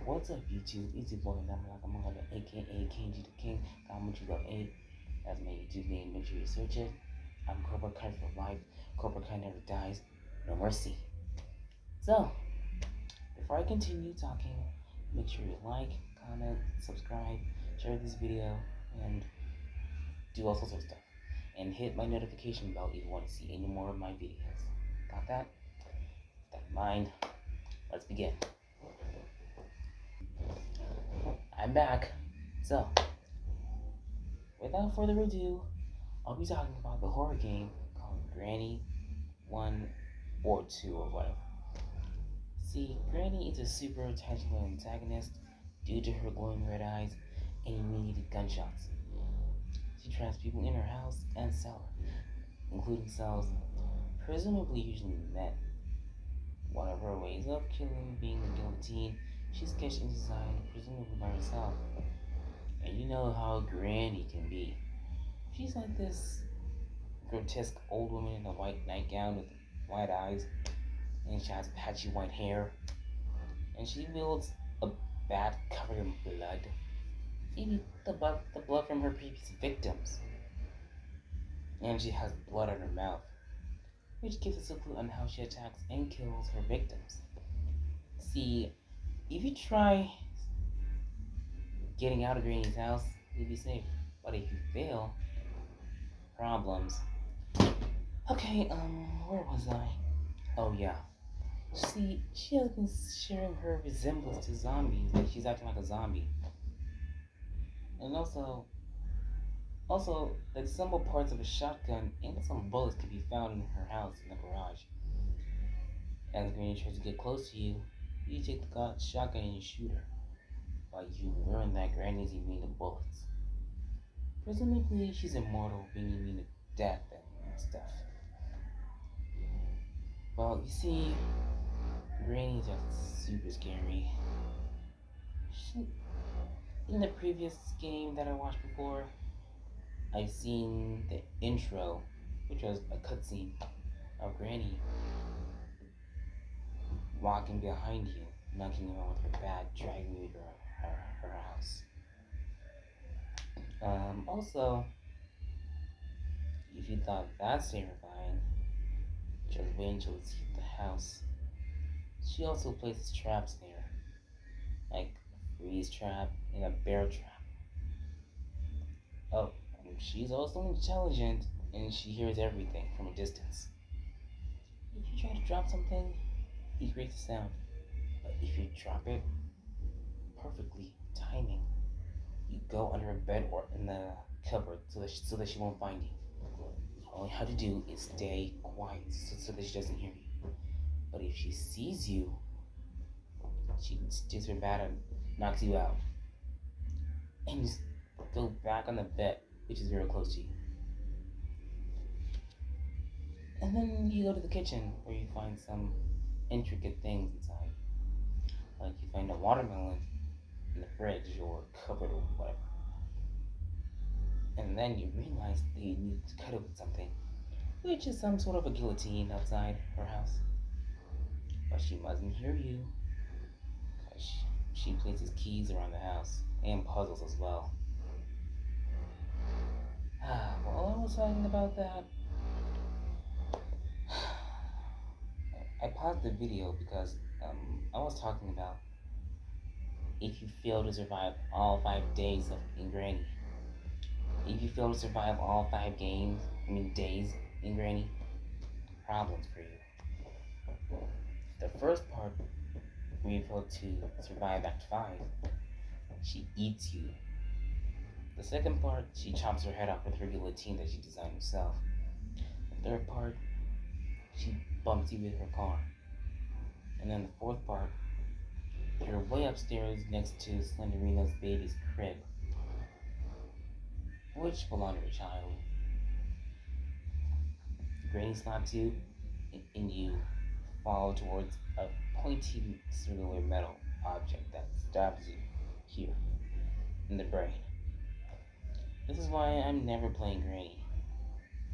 What's up, YouTube? It's your boy Namalaka aka Kenji the King. Comment you love 8. That's my YouTube name. Make sure you search it. I'm Cobra Kai for life. Cobra Kai never dies. No mercy. So, before I continue talking, make sure you like, comment, subscribe, share this video, and do all sorts of stuff. And hit my notification bell if you want to see any more of my videos. Got that? With that in mind, let's begin. I'm back. So, without further ado, I'll be talking about the horror game called Granny 1 or 2 or whatever. See, Granny is a super tactical antagonist due to her glowing red eyes and immediate gunshots. She traps people in her house and cellar, including cells, presumably usually men. One of her ways of killing being the guillotine, she's sketched and designed presumably by herself. And you know how Granny can be. She's like this grotesque old woman in a white nightgown with white eyes, and she has patchy white hair, and she wields a bat covered in blood, maybe the blood from her previous victims, and she has blood on her mouth, which gives us a clue on how she attacks and kills her victims. See, if you try getting out of Granny's house, you'll be safe, but if you fail, problems. Okay, where was I? Oh yeah. See, she has been sharing her resemblance to zombies, like she's acting like a zombie. And also, like some parts of a shotgun and some bullets can be found in her house in the garage. As Granny tries to get close to you, you take the shotgun and you shoot her. But you learn that Granny's immune to bullets. Presumably, she's immortal, being immune to death and stuff. Well, you see, Granny's just super scary. She, in the previous game that I watched before, I've seen the intro, which was a cutscene of Granny walking behind you, knocking you around with her bat, dragging you to her house. Also, if you thought that's terrifying, just wait until you see the house. She also places traps there, like a freeze trap and a bear trap. Oh, and she's also intelligent, and she hears everything from a distance. If you try to drop something, he creates a sound. But if you drop it perfectly, timing, you go under a bed or in the cupboard so that she won't find you. All you have to do is stay quiet so that she doesn't hear you. But if she sees you, she steals her bat and knocks you out. And you go back on the bed, which is very close to you. And then you go to the kitchen where you find some intricate things inside. Like you find a watermelon in the fridge or cupboard or whatever. And then you realize that you need to cut it with something, which is some sort of a guillotine outside her house. But she mustn't hear you, because she places keys around the house and puzzles as well. While I was talking about that, I paused the video because I was talking about if you fail to survive all 5 days in Granny. If you fail to survive all 5 days in Granny, problems for you. The first part, where you fail to survive Act 5, she eats you. The second part, she chops her head off with her guillotine that she designed herself. The third part, she bumps you with her car. And then the fourth part, you're way upstairs next to Slenderina's baby's crib, which belonged to her child. Granny slaps you, and you fall towards a pointy circular metal object that stabs you here in the brain. This is why I'm never playing Granny.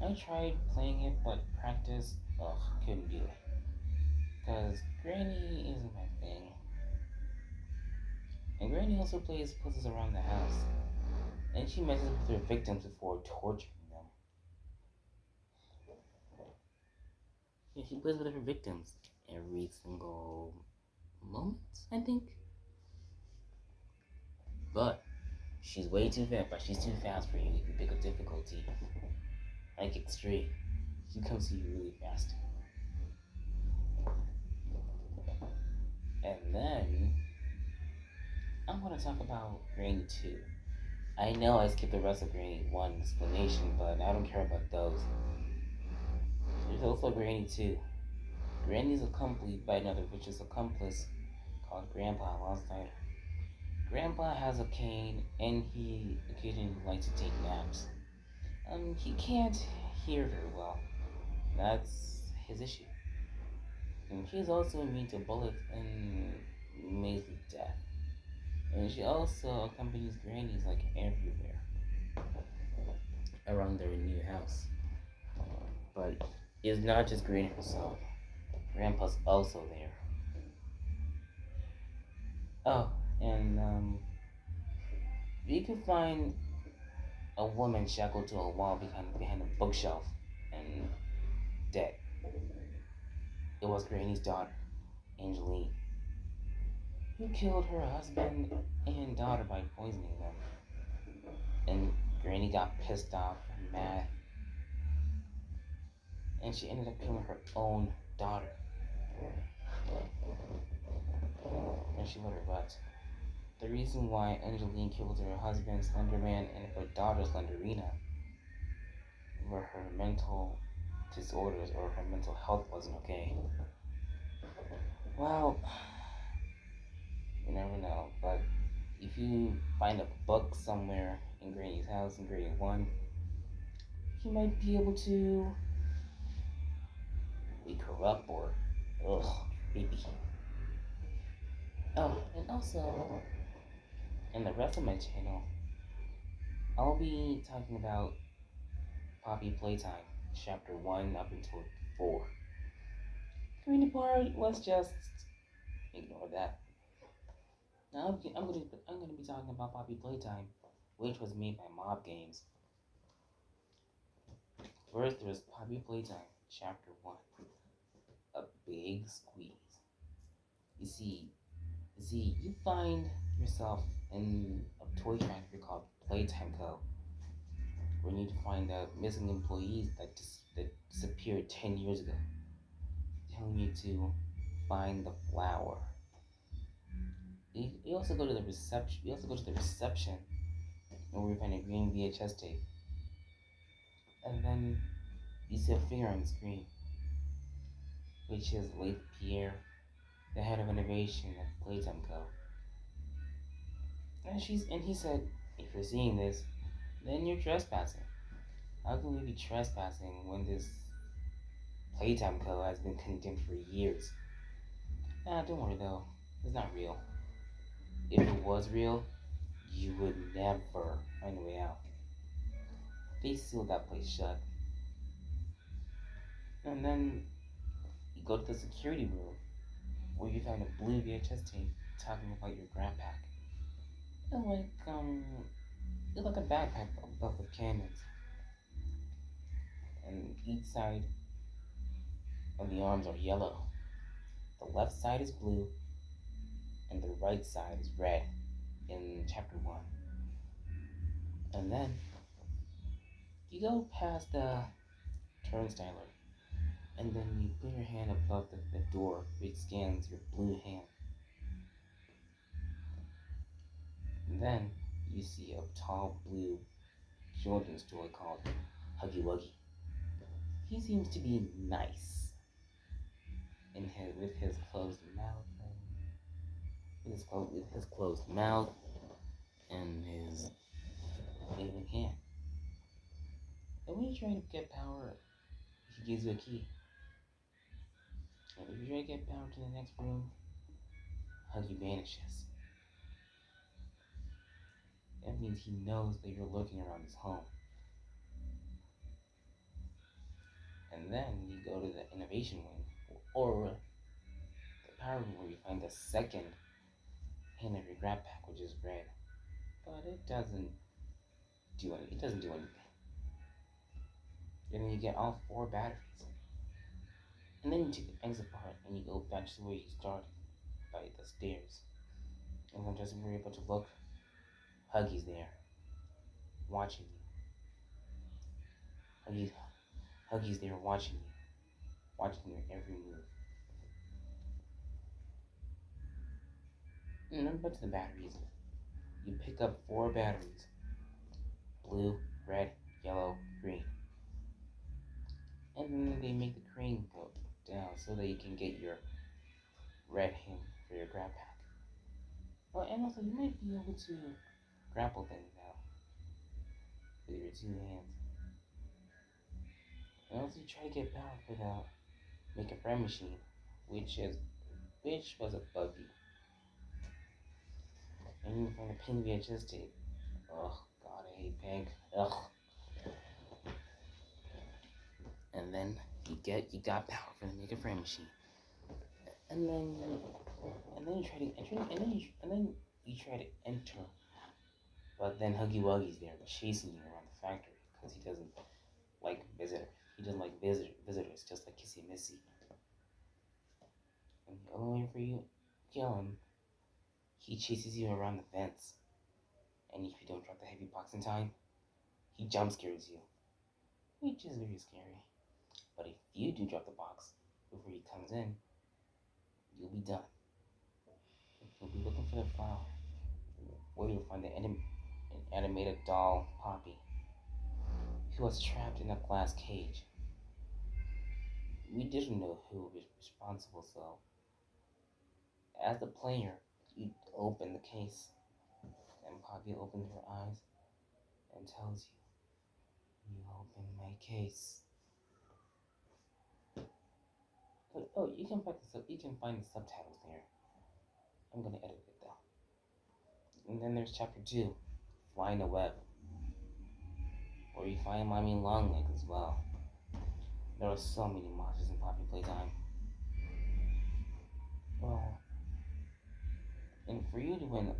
I tried playing it, but practice, couldn't do it. Because Granny isn't my thing. And Granny also plays puzzles around the house, and she messes with her victims before torturing them. Yeah, she plays with her victims every single moment, I think. But she's way too fast, but she's too fast for you if you pick a difficulty. Like extreme. She comes to you really fast. And then I'm gonna talk about Granny 2. I know I skipped the rest of Granny 1 explanation, but I don't care about those. There's also Granny 2. Granny's accompanied by another vicious accomplice called Grandpa alongside her. Grandpa has a cane and he occasionally likes to take naps. He can't hear very well. That's his issue. And she's also immune to bullets and mainly death. And she also accompanies grannies like everywhere around their new house. But it's not just Granny herself. Grandpa's also there. Oh, and you can find a woman shackled to a wall behind a bookshelf and dead. It was Granny's daughter, Angeline, who killed her husband and daughter by poisoning them. And Granny got pissed off and mad, and she ended up killing her own daughter. And she let her rot. The reason why Angeline killed her husband, Slenderman, and her daughter, Slenderina, were her mental disorders or her mental health wasn't okay. Well, you never know, but if you find a book somewhere in Granny's house in grade 1, you might be able to wake her up or, ugh, creepy. Oh, and also, in the rest of my channel, I'll be talking about Poppy Playtime, Chapter 1 up until 4. Community part, let's just ignore that. Now I'm gonna be talking about Poppy Playtime, which was made by Mob Games. First, there's Poppy Playtime, Chapter 1, A Big Squeeze. You see, you find yourself in a toy factory called Playtime Co., where you need to find out missing employees that disappeared 10 years ago, telling you to find the flower. You also go to the reception. You also go to the reception, where you find a green VHS tape, and then you see a figure on the screen, which is Lake Pierre, the head of innovation at Playtime Co. And he said, if you're seeing this, then you're trespassing. How can we be trespassing when this Playtime Co. has been condemned for years? Don't worry though, it's not real. If it was real, you would never find a way out. They sealed that place shut. And then you go to the security room where you find a blue VHS tape talking about your grandpack. And it's like a backpack built with cannons. And each side of the arms are yellow. The left side is blue, and the right side is red in chapter 1. And then you go past the turnstile, and then you put your hand above the door, which scans your blue hand. And then you see a tall blue children's toy called Huggy Wuggy. He seems to be nice with his closed mouth, with his closed mouth and his waving hand. And when you try to get power, he gives you a key. And if you try to get power to the next room, Huggy vanishes. That means he knows that you're lurking around his home. And then you go to the innovation wing, or the power room, where you find the second hand of your grab pack, which is red, but it doesn't do anything. And then you get all four batteries. And then you take the eggs apart and you go back to where you started, by the stairs. And then just when you're about to look, Huggy's there, watching you. Huggy's there watching your every move. And then back to the batteries. You pick up four batteries: blue, red, yellow, green. And then they make the crane go down so that you can get your red hand for your grab pack. Oh, and also you might be able to grapple things now with your two hands. And also try to get power for the make a friend machine, which was a buggy. And you find a pink VHS tape. Ugh, God, I hate pink. Ugh. And then you got power for the make a friend machine. And then you try to enter, and then you try to enter, but then Huggy Wuggy's there chasing you around the factory because he doesn't like visitors. He doesn't like visitors, just like Kissy Missy. And the only way for you kill him, he chases you around the vents. And if you don't drop the heavy box in time, he jump scares you, which is very scary. But if you do drop the box before he comes in, you'll be done. You'll be looking for the file where you'll find an animated doll, Poppy, who was trapped in a glass cage. We didn't know who was responsible, so as the player, you open the case, and Poppy opens her eyes and tells you, "You opened my case." But, oh, you can find the subtitles there. I'm gonna edit it though. And then there's chapter 2, Flying the Web, where you find Mommy Longlegs as well. There are so many monsters in Poppy Playtime. Well, and for you to win,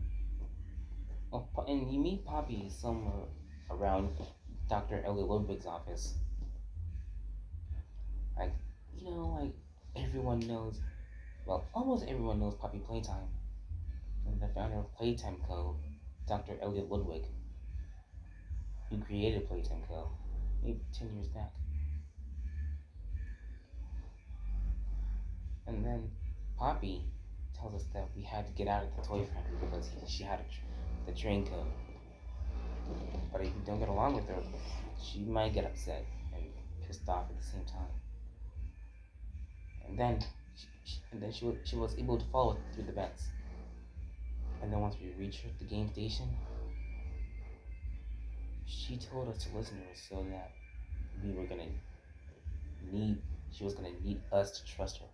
and you meet Poppy somewhere around Dr. Elliot Ludwig's office. Like, like everyone knows, well, almost everyone knows Poppy Playtime. And the founder of Playtime Co., Dr. Elliot Ludwig, who created Playtime Co. maybe 10 years back. And then Poppy tells us that we had to get out of the toy factory because she had the train code. But if you don't get along with her, she might get upset and pissed off at the same time. And then she was able to follow through the vents. And then once we reached the game station, she told us to listen to her so that we were gonna she was gonna need us to trust her.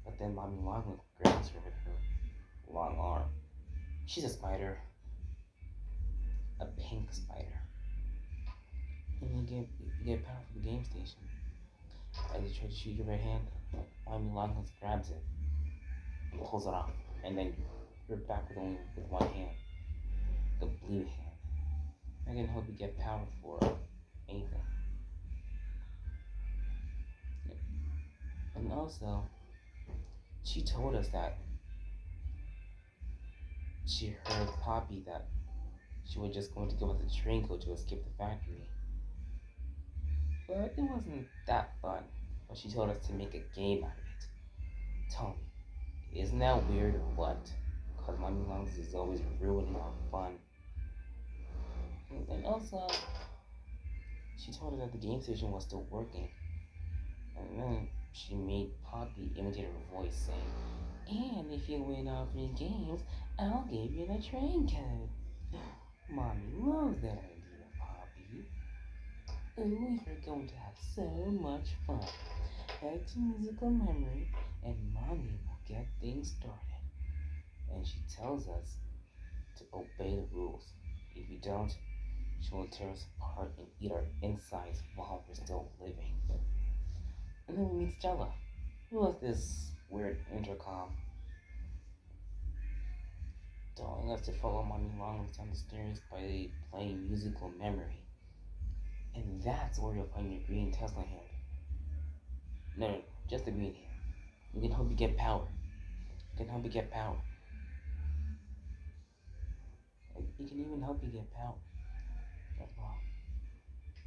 But then Mommy Longlegs grabs her with her long arm. She's a spider, a pink spider. And you get power for the game station. As you try to shoot your right hand, Mommy Longlegs grabs it and pulls it off. And then you're back with only with one hand, the blue hand. I can help you get power for anything. And also, she told us that she heard Poppy that she was just going to give us a train code to escape the factory. But it wasn't that fun. But she told us to make a game out of it. Tell me, isn't that weird or what? Because Mommy Longlegs is always ruining our fun. And also, she told us that the game station was still working. And then she made Poppy imitate her voice saying, "And if you win all 3 games, I'll give you the train code." Mommy loves that idea, Poppy. Ooh, you're going to have so much fun. Head to musical memory, and Mommy will get things started. And she tells us to obey the rules. If we don't, she will tear us apart and eat our insides while we're still living. And then we meet Stella, who has this weird intercom. telling us to follow Mommy Longlegs down the stairs by playing musical memory. And that's where you'll find your green Tesla hand. No, just the green hand. We can help you get power. We can help you get power. We can even help you get power. That's all.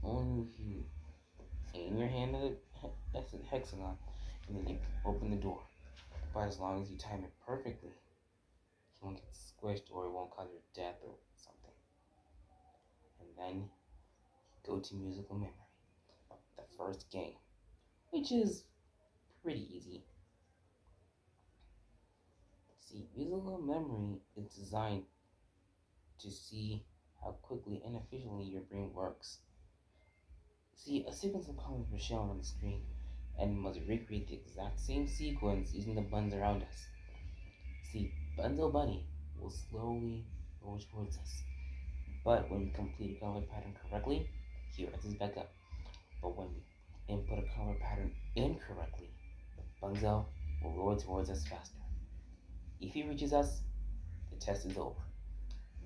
Only if you aim your hand at a hexagon and then you open the door. But as long as you time it perfectly, you won't get squished or it won't cause your death or something. And then go to musical memory, the first game, which is pretty easy. See, musical memory is designed to see how quickly and efficiently your brain works. See, a sequence of colors was shown on the screen and must recreate the exact same sequence using the buttons around us. See, Bunzo Bunny will slowly roll towards us, but when we complete a color pattern correctly, he rises back up. But when we input a color pattern incorrectly, Bunzo will roll towards us faster. If he reaches us, the test is over.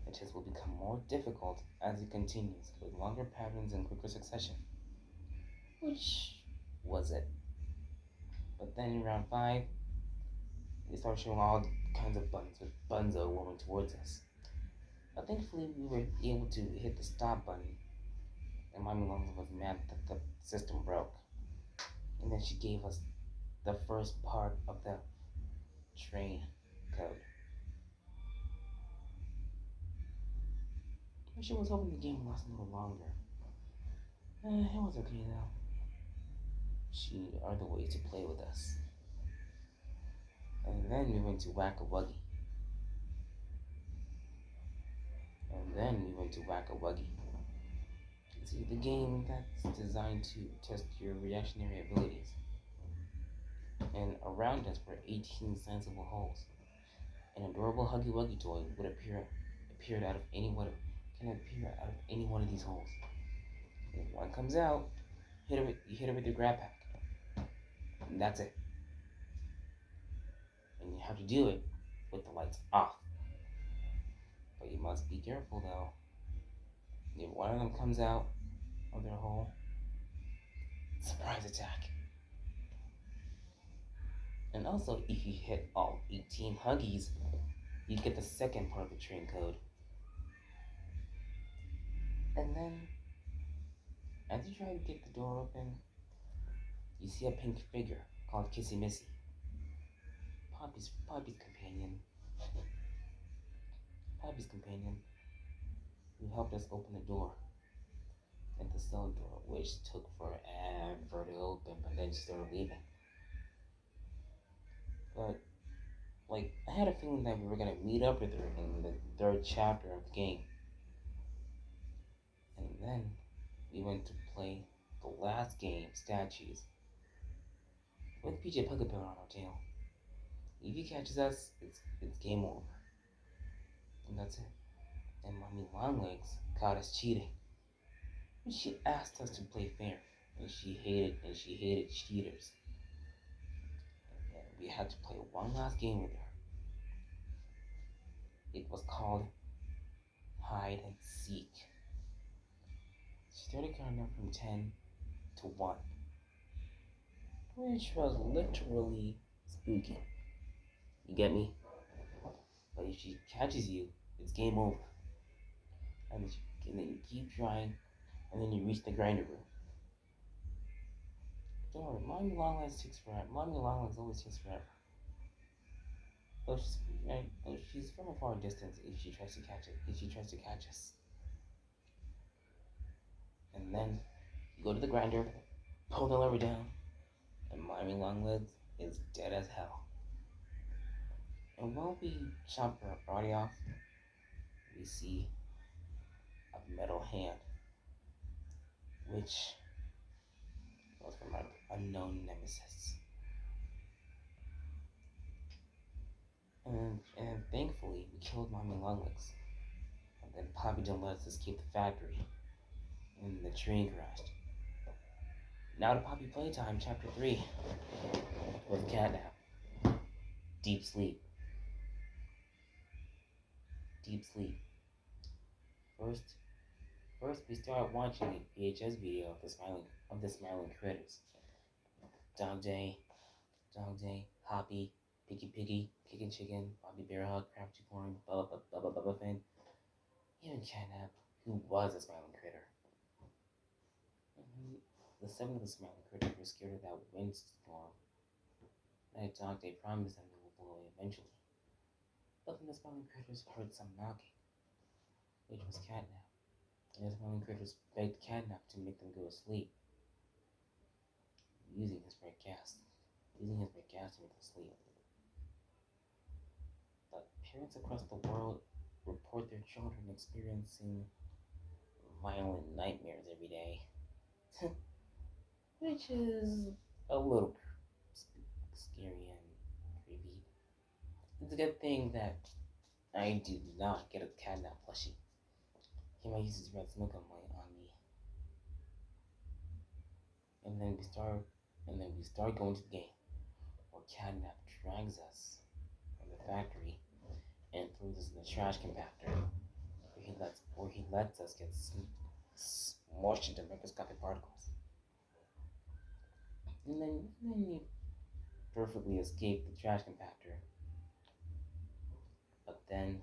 The test will become more difficult as it continues with longer patterns in quicker succession. Which was it? But then in round 5, they start showing all kinds of buttons with Bunzo rolling towards us. But thankfully, we were able to hit the stop button, and Mommy Longlegs was mad that the system broke. And then she gave us the first part of the train code. She was hoping the game would last a little longer. It was okay though. She are the ways to play with us. And then we went to Whack-A-Wuggy. See, the game that's designed to test your reactionary abilities. And around us were 18 sensible holes. An adorable Huggy Wuggy toy would appear out of any one of these holes. If one comes out, you hit it with your grab pack. And that's it. And you have to do it with the lights off. But you must be careful though. If one of them comes out of their hole, surprise attack. And also, if you hit all 18 Huggies, you get the second part of the train code. And then, as you try to get the door open, you see a pink figure called Kissy Missy, Poppy's companion. Who helped us open the door at the cell door, which took forever to open, but then she started leaving. But, I had a feeling that we were gonna meet up with her in the 3rd chapter of the game. And then we went to play the last game, Statues, with PJ Pugapillar on our tail. If he catches us, it's game over. And that's it. And Mommy Longlegs caught us cheating. And she asked us to play fair. And she hated cheaters. And we had to play one last game with her. It was called Hide and Seek. She started counting up from 10 to 1. Which was literally spooky. You get me? But if she catches you, it's game over. And then you keep trying, and then you reach the grinder room. Don't worry, Mommy Longlegs takes forever. Mommy Longlegs always takes forever. She's from a far distance if she tries to catch us. And then you go to the grinder, pull the lever down, and Mommy Longlegs is dead as hell. And while we chop her body off, we see a metal hand, which was from our unknown nemesis. And thankfully, we killed Mommy Longlegs. And then Poppy didn't let us escape the factory. And the train crashed. Now to Poppy Playtime, Chapter 3. With Catnap. Deep Sleep. deep sleep. First, first we start watching a VHS video of the smiling critters. Dog Day, Dog Day, Hoppy, Piggy Piggy, Kickin' Chicken, Bobby Bear Hug, Crabtree Corn, Bubba Fin, even Catnap, who was a smiling critter. The seven of the smiling critters were scared of that windstorm that Dog Day promised them they would blow away eventually. But then the smiling critters heard some knocking, which was Catnap. And the smiling critters begged Catnap to make them go to sleep, using his red gas. Using his red gas to make them sleep. But parents across the world report their children experiencing violent nightmares every day. Which is a little scary and creepy. It's a good thing that I do not get a Catnap plushie. He might use his red smoke on me. And then we start going to the game, where Catnap drags us from the factory and throws us in the trash compactor, where he lets us get smushed into microscopic particles. And then you perfectly escape the trash compactor. But then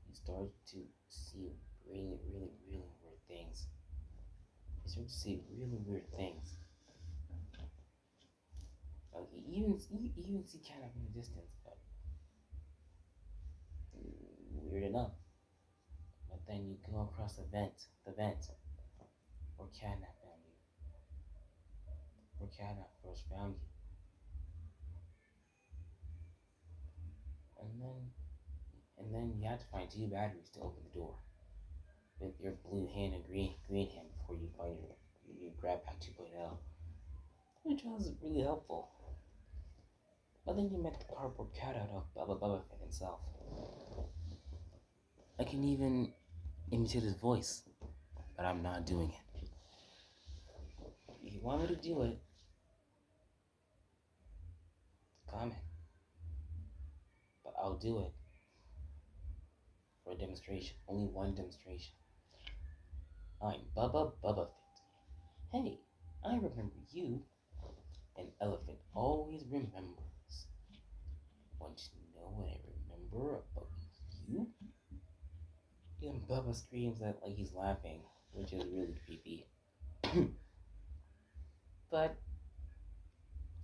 you start to see really weird things. You start to see really weird things. You even see Catnap in the distance, but weird enough. But then you go across the vent, where Catnap found you, where Catnap first found you, and then you have to find two batteries to open the door with your blue hand and green hand before you find your Grab Pack 2.0, which was really helpful. But then you met the cardboard cutout of Bubba Fett himself. I can even imitate his voice, but I'm not doing it. If you want me to do it, comment. But I'll do it for a demonstration. Only one demonstration. I'm Bubba Fett. Hey, I remember you. An elephant always remembers. Want to know what I remember about you? And Bubba screams like he's laughing, which is really creepy. But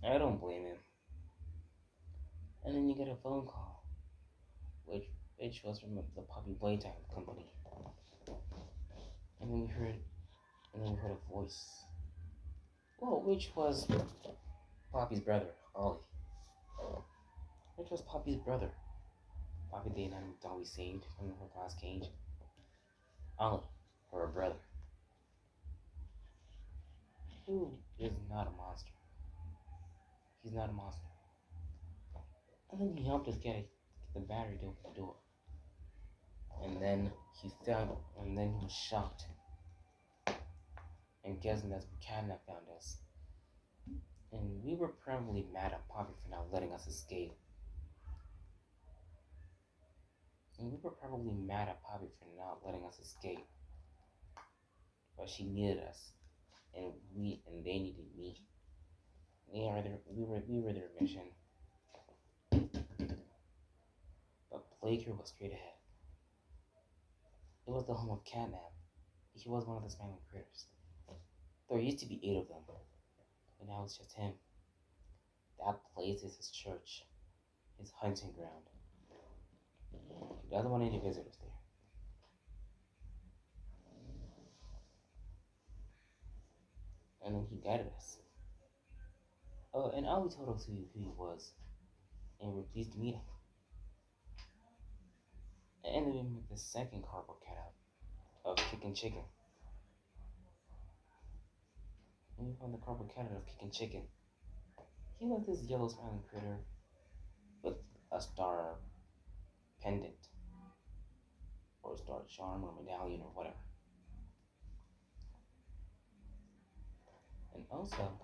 I don't blame him. And then you get a phone call, which was from the Poppy Playtime company. And then we heard a voice. Well, which was Poppy's brother, Ollie. Which was Poppy's brother. Poppy the inanimate doll we saved from her glass cage. Ollie, her brother. Who is not a monster. He's not a monster. And then he helped us get the battery to open the door. And then he was shocked and guessing that's where Catnap found us. And we were probably mad at Poppy for not letting us escape. But she needed us, and they needed me. We were their mission. But Playcare was straight ahead. It was the home of Catnap. He was one of the smiling critters. There used to be 8 of them, but now it's just him. That place is his church, his hunting ground. He doesn't want any visitors there. And then he guided us. Oh, and Ollie told us who he was, and we're pleased to meet him. And then we met the second cardboard cutout of Kickin' Chicken. And we found the cardboard cutout of Kickin' Chicken. He was this yellow smiling critter with a star pendant, or a star charm, or medallion, or whatever. And also,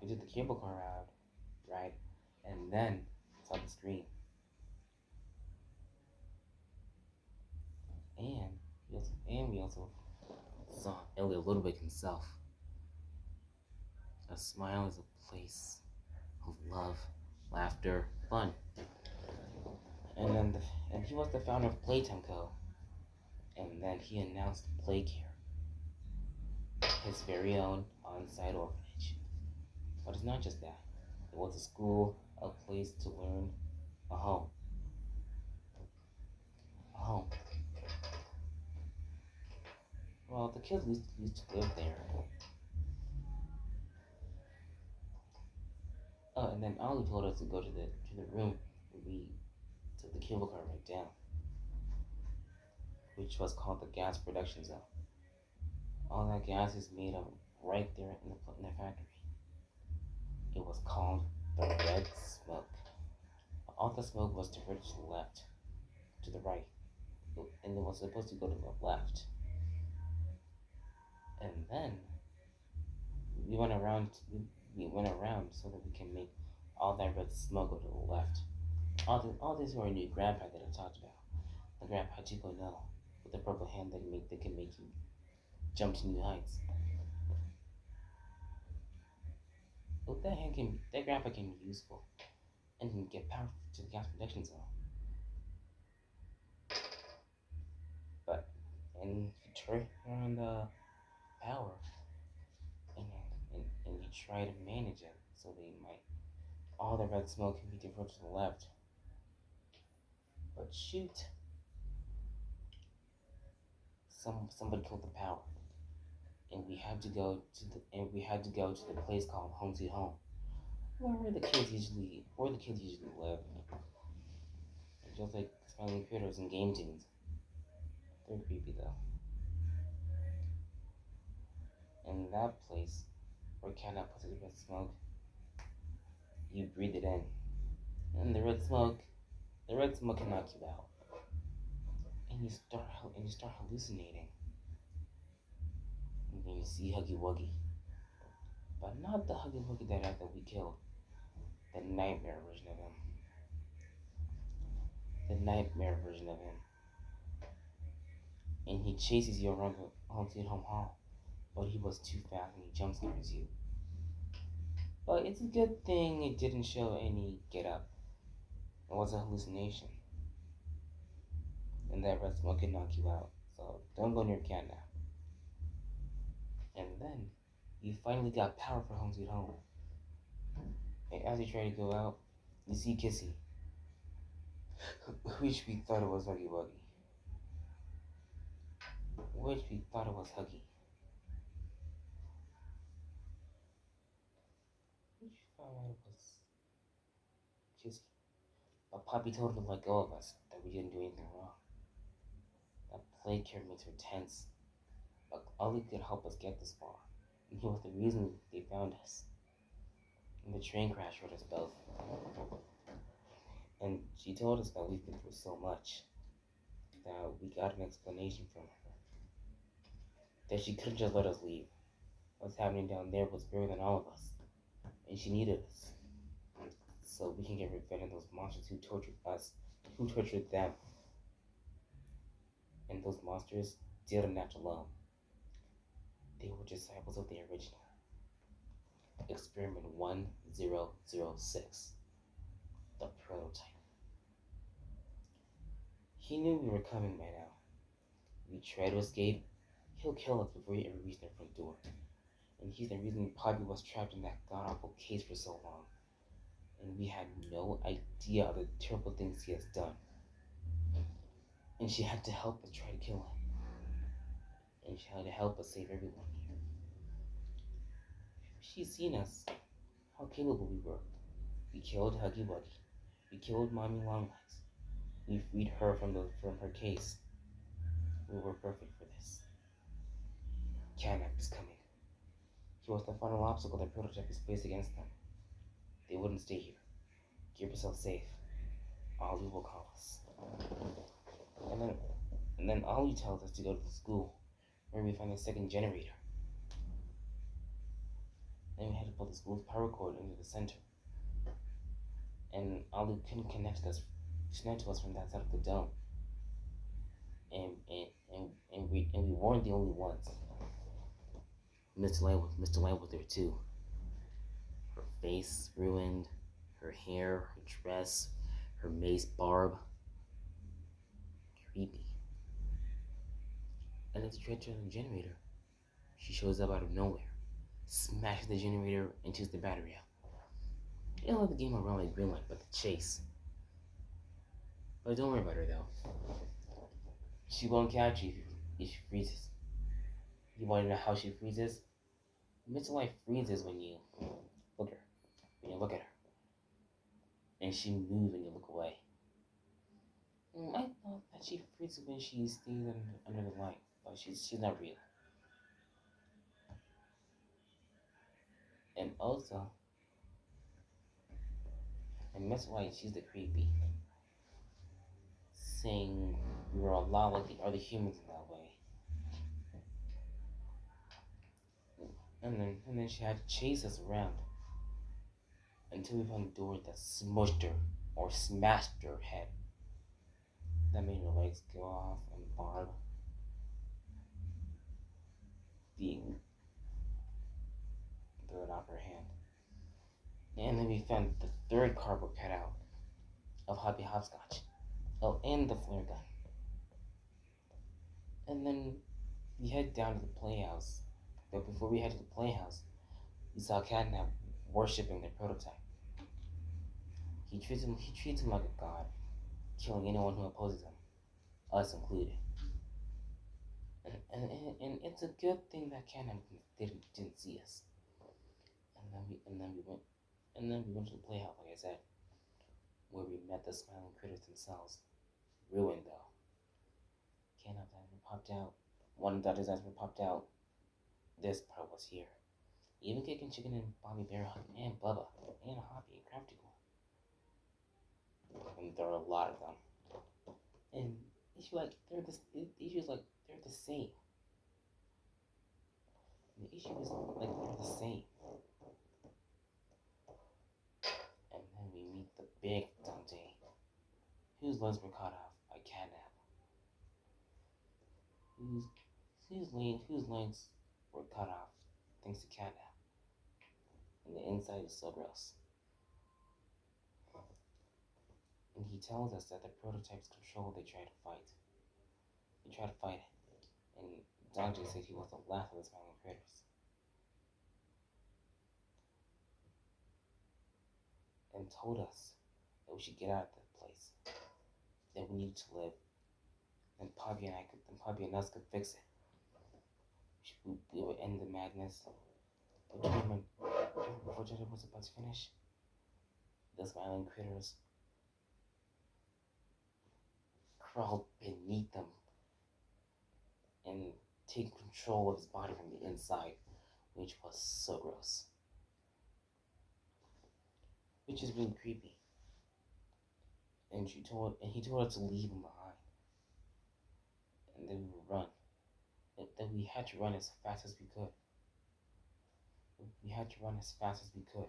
we did the cable car ride, and then saw the screen. also saw Elliot Ludwig himself. A smile is a place of love, laughter, fun. And he was the founder of Playtime Co. And then he announced Playcare, his very own on-site orphanage. But it's not just that. It was a school, a place to learn, a home. A home. Well, the kids used to live there. Oh, and then Ollie told us to go to the room we took the cable car right down, which was called the gas production zone. All that gas is made of right there in the factory. It was called the red smoke. All the smoke was diverted to the left, to the right, and it was supposed to go to the left. And then we went around. We went around so that we can make all that red smoke go to the left. All these were a new grandpa that I talked about. The grandpa 2.0 with the purple hand that can make you jump to new heights. But that grandpa can be useful and can get power to the gas production zone. But and you turn on the power and you try to manage it so they might all the red smoke can be diverted to the left. But shoot, somebody killed the power, and we had to go to the place called Home Sweet Home, where the kids usually live. Just like smiling critters and game tunes. They're creepy though. And that place where Cat puts his red smoke, you breathe it in, and the red smoke can knock you out, and you start hallucinating. And then you see Huggy Wuggy, but not the Huggy Wuggy that we killed. The nightmare version of him. The nightmare version of him. And he chases you around the Home Sweet Home Hall, but he was too fast and he jump scares you. But it's a good thing it didn't show any get up. It was a hallucination. And that red smoke can knock you out. So don't go near Cat now. And then you finally got power for Home Sweet Home. And as you try to go out, you see Kissy, which we thought it was Huggy Wuggy. Which we thought it was Huggy. Which we found out it was Kissy. But Poppy told her to let go of us, that we didn't do anything wrong. That Playcare makes her tense. But Ollie could help us get this far. And he was the reason they found us. And the train crash hurt us both. And she told us that we've been through so much that we got an explanation from her. That she couldn't just let us leave. What's happening down there was bigger than all of us. And she needed us. So we can get revenge on those monsters who tortured us, who tortured them. And those monsters didn't act alone. They were disciples of the original. Experiment 1006. The prototype. He knew we were coming by now. We tried to escape, he'll kill us before he ever reached their front door. And he's the reason Poppy was trapped in that god-awful case for so long. And we had no idea of the terrible things he has done. And she had to help us try to kill him. And she had to help us save everyone here. She's seen us, how capable we were. We killed Huggy Wuggy. We killed Mommy Longlegs. We freed her from her case. We were perfect for this. Catnap is coming. He was the final obstacle that Prototype is placed against them. They wouldn't stay here. Keep yourself safe. Ollie will call us. And then Ollie tells us to go to the school, where we find a second generator. Then we had to pull the school's power cord into the center. And Ollie couldn't connect to us from that side of the dome. And we weren't the only ones. Mr. Light was there too. Her face ruined, her hair, her dress, her mace barb. Creepy. And as the threat turns on the generator, she shows up out of nowhere, smashes the generator, and takes the battery out. It don't let the game around like green light, but the chase. But don't worry about her though. She won't catch you if she freezes. You want to know how she freezes? Mr. Light freezes when you look at her. When you look at her. And she moves when you look away. I thought that she freezes when she stays under the light, but she's not real. And also, and Miss White, she's the creepy, saying we were a lot like the other humans in that way. And then she had to chase us around until we found a door that smushed her or smashed her head. That made her legs go off and Barb being thrown off her hand. And then we found the third cardboard cutout of Hoppy Hopscotch. Oh, and the flare gun. And then we head down to the playhouse. But before we head to the playhouse, we saw Catnap worshipping their prototype. He treats him like a god, killing anyone who opposes him, us included. And it's a good thing that Catnap didn't see us. And then we went to the playhouse, like I said, where we met the smiling critters themselves. Ruined though. Catnap dinosaur popped out. One of the dinosaurs popped out. This part was here. Even Kicking Chicken and Bobby Bear and Bubba and Hoppy and Crafty Corn. And there are a lot of them. And it's like they're the same. And the issue is like they're the same. And then we meet the big Dante, whose legs were cut off by Catnap. Whose legs were cut off thanks to Catnap. And the inside is so gross. And he tells us that the prototype's control they try to fight. They try to fight it. And Dante said he was the last of the smiling critters. And told us that we should get out of that place. That we needed to live. And Poppy and us could fix it. We would end the madness. But before Jedi was about to finish, the smiling critters crawled beneath them and take control of his body from the inside, which was so gross. Which is really creepy. And he told us to leave him behind. And then we would run. And then we had to run as fast as we could. We had to run as fast as we could.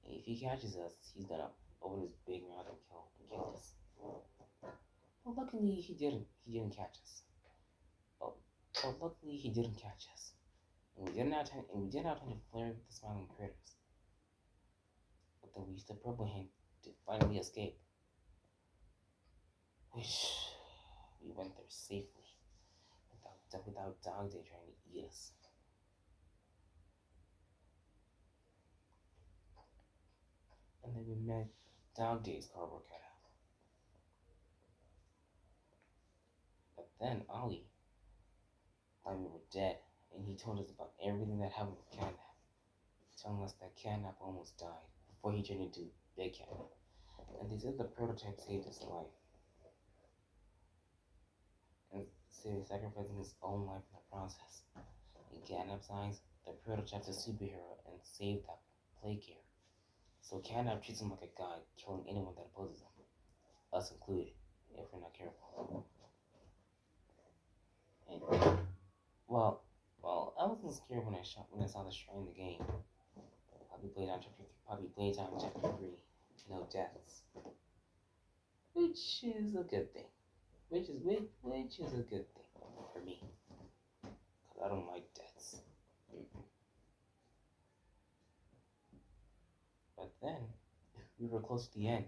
If he catches us, he's gonna open his big mouth and kill us. Well, luckily he didn't. He didn't catch us. But luckily he didn't catch us. And we didn't have time to flare with the smiling critters. But then we used the purple hand to finally escape. Which we went there safely. Without Dog Day trying to eat us. And then we met Dog Day's cardboard cutout. But then Ollie thought we were dead, and he told us about everything that happened with Catnap, telling us that Catnap almost died before he turned into Big Catnap. And they said the prototype saved his life. And sacrificing his own life in the process. In Catnap's eyes, the prototype's a superhero and saved that plague here. So Catnap treats him like a god, killing anyone that opposes him, us included, if we're not careful. And, well, I wasn't scared when I saw the shrine in the game. Poppy Playtime Chapter 3, no deaths, which is a good thing. which is a good thing for me, cause I don't like deaths. But then we were close to the end.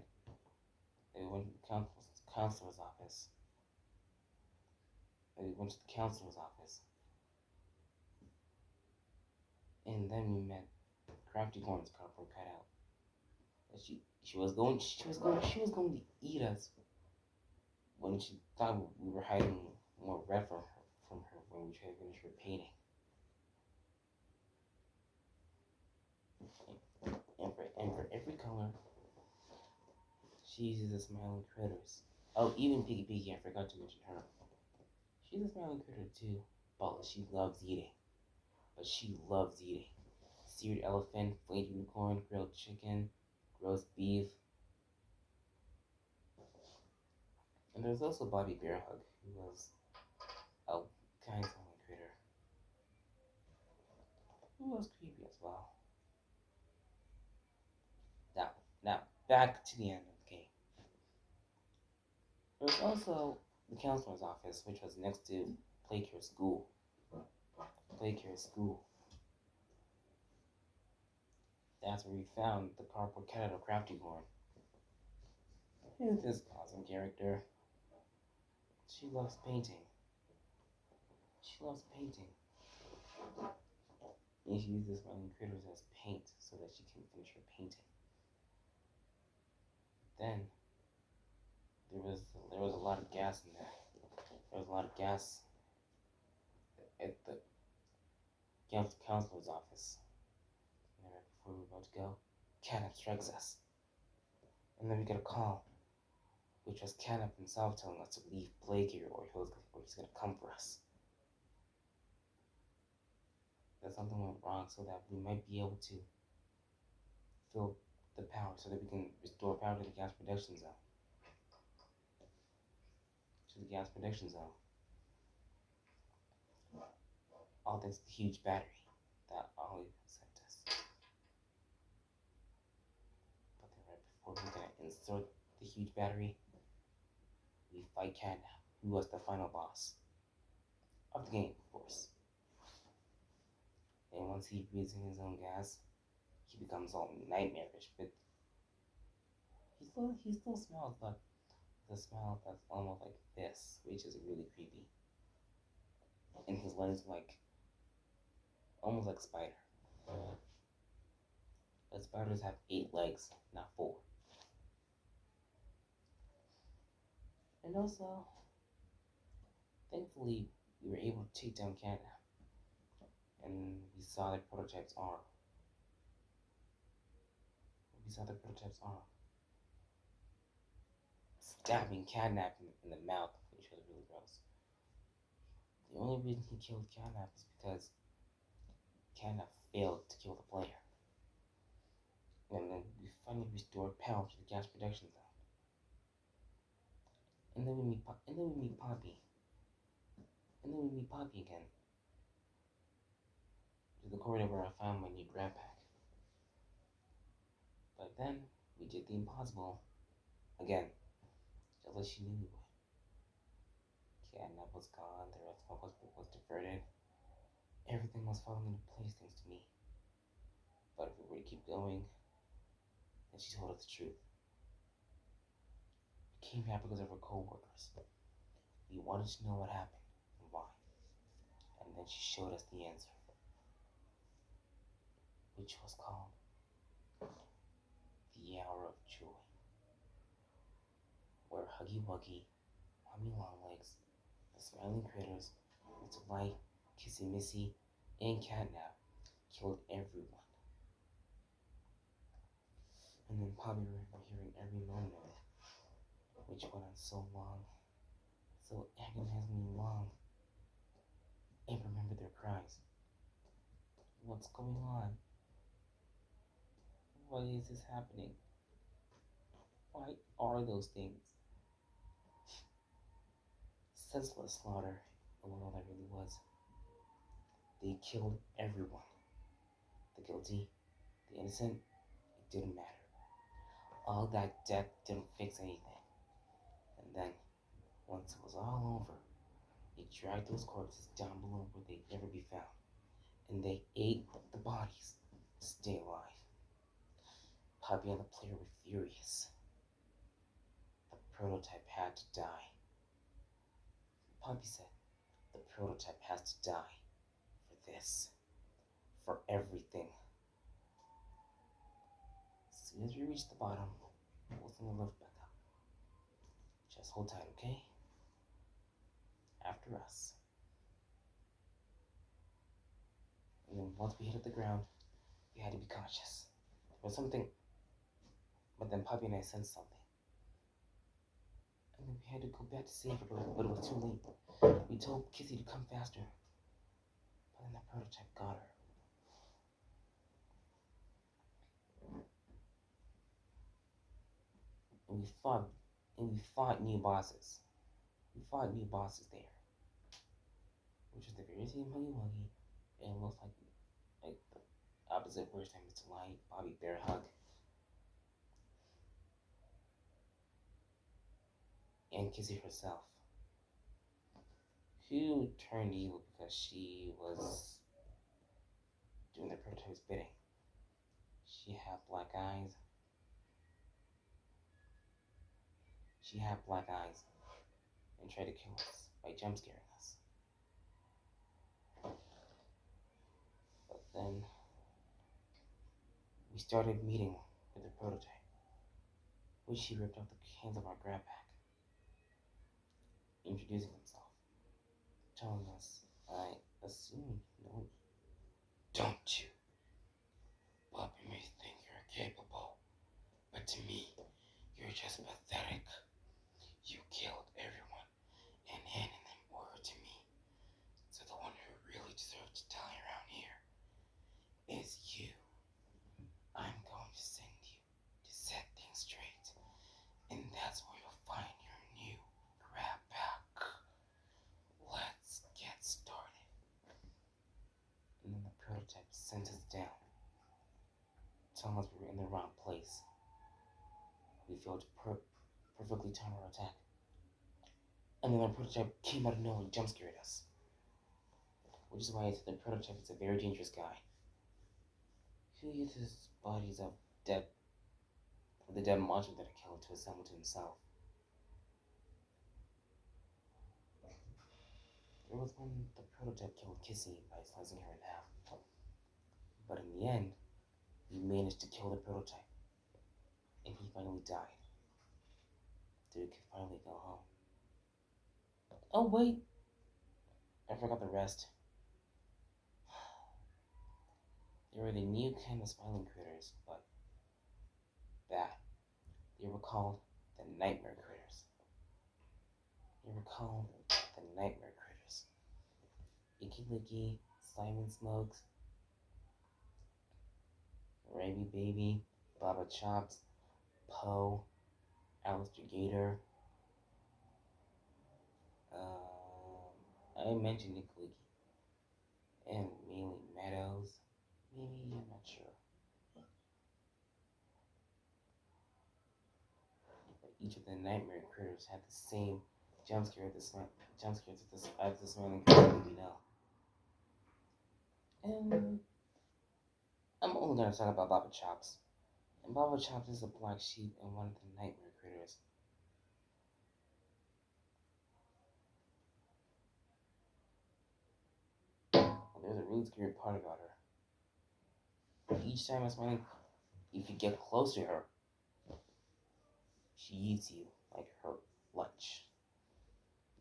They went to the counselor's office. We went to the counselor's office, and then we met Crafty Corn's cardboard cutout. She was going to eat us when she thought we were hiding more red from her when we tried to finish her painting. And for every color, she uses the smiling critters. Oh, even Piggy Piggy, I forgot to mention her. She's a smiling critter too, but she loves eating. But she loves eating. Seared elephant, flayed unicorn, grilled chicken, roast beef. And there's also Bobby Bearhug, who was a kind smiling critter, who was creepy as well. Now, now, back to the end of the game. There was also the counselor's office, which was next to Playcare School. Playcare School. That's where we found the cardboard cat of Crafty Corn. Who's this awesome character? She loves painting. She loves painting. And she uses smiling critters as paint so that she can finish her painting. Then there was a lot of gas in there. There was a lot of gas at the counselor's office. And right before we were about to go, Canop strikes us. And then we get a call, which was Canop himself telling us to leave Plague here or he's going to come for us. That something went wrong so that we might be able to fill the power so that we can restore power to the gas production zone. All thanks to the huge battery that Ollie sent us. But then right before we're gonna insert the huge battery, we fight Catnap, who was the final boss of the game, of course. And once he breathes in his own gas, he becomes all nightmarish. But he still smells, but the smell that's almost like this, which is really creepy. And his legs like almost like spider. But spiders have 8 legs, not 4. And also, thankfully, we were able to take down Catnap, and we saw the prototype's arm. Stabbing Catnap in the mouth, which was really gross. The only reason he killed Catnap is because Catnap failed to kill the player. And then we finally restored power to the gas production zone. And then we meet Poppy. Again. To the corridor where I found my new grab pack. But then we did the impossible again, just like she knew we would. Catnap was gone, the rest of was diverted. Everything was falling into place thanks to me. But if we were to keep going, then she told us the truth. We came back because of her co-workers. We wanted to know what happened and why. And then she showed us the answer, which was called the Hour of Joy, where Huggy Wuggy, Mommy Longlegs, the Smiling Critters, Mr. Light, Kissy Missy, and Catnap killed everyone. And then Poppy remembered hearing every moment of it, which went on so long, so agonizingly long, and remembered their cries. What's going on? Why is this happening? Why are those things? Senseless slaughter, and what all that really was. They killed everyone. The guilty, the innocent, it didn't matter. All that death didn't fix anything. And then, Once it was all over, they dragged those corpses down below where they'd never be found, and they ate the bodies to stay alive. Poppy and the player were furious. The prototype had to die. Poppy said, the prototype has to die for this, for everything. As soon as we reach the bottom, we'll send the lift back up. Just hold tight, okay? After us. And then once we hit the ground, we had to be cautious. There was something, but then Poppy and I sensed something. And then we had to go back to save her, but it was too late. We told Kissy to come faster, but then the prototype got her. And we fought new bosses. We fought new bosses there, which was the very same Huggy Wuggy, and it looks like the opposite version of Mr. Light, Bobby Bear Hug, and Kissy herself, who turned evil because she was doing the prototype's bidding. She had black eyes. She had black eyes and tried to kill us by jump scaring us. But then we started meeting with the prototype, which she ripped off the hands of our grab pack, introducing himself, telling us, I assume you know me. Don't you? Bobby may think you're capable, but to me, you're just pathetic. You killed everyone and handed them over to me. So the one who really deserves to die around here is you. I'm going to send you to set things straight, and that's where you'll find your new grab pack. Let's get started. And then the prototype sent us down, telling us we were in the wrong place. We failed to perfectly time our attack. And then the prototype came out of nowhere and jump scared us. Which is why I said the prototype is a very dangerous guy who uses bodies of the dead monster that I killed to assemble to himself. There was when the prototype killed Kissy by slicing her in half. But in the end, we managed to kill the prototype. And he finally died. So we could finally go home. Oh wait! I forgot the rest. There were the new kind of smiling critters, but bad. They were called the Nightmare Critters. They were called the Nightmare Critters. Icky Licky, Simon Smokes, Raby Baby, Baba Chops, Poe, Alistair Gator. I mentioned Icky Licky. And mainly Meadows. Maybe, I'm not sure. But each of the Nightmare Critters had the same jump scare at the smiling critter we know. And I'm only going to talk about Baba Chops. And Baba Chops is a black sheep and one of the Nightmare Critters. Well, there's a really scary part about her. Each time I'm smiling, if you get close to her, she eats you like her lunch.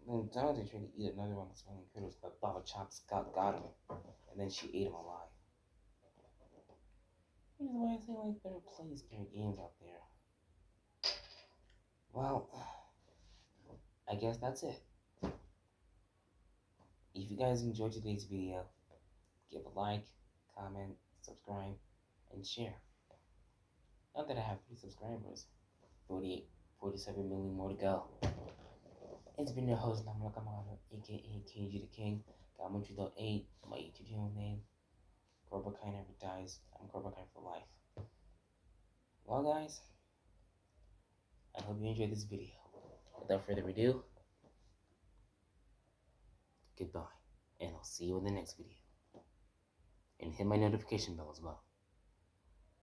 Then Dante tried to eat another one of the smiling critters, but Baba Chops got him, and then she ate him alive. Which is why I say, like, better play scary games out there. Well, I guess that's it. If you guys enjoyed today's video, give a like, comment, subscribe, and share. Not that I have 3 subscribers, 48, 47 million more to go. It's been your host, Namla Kamada, aka KG the King, Gamuchito 8, my YouTube channel name. Cobra Kai never dies. I'm Cobra Kai for life. Well, guys, I hope you enjoyed this video. Without further ado, goodbye, and I'll see you in the next video. And hit my notification bell as well.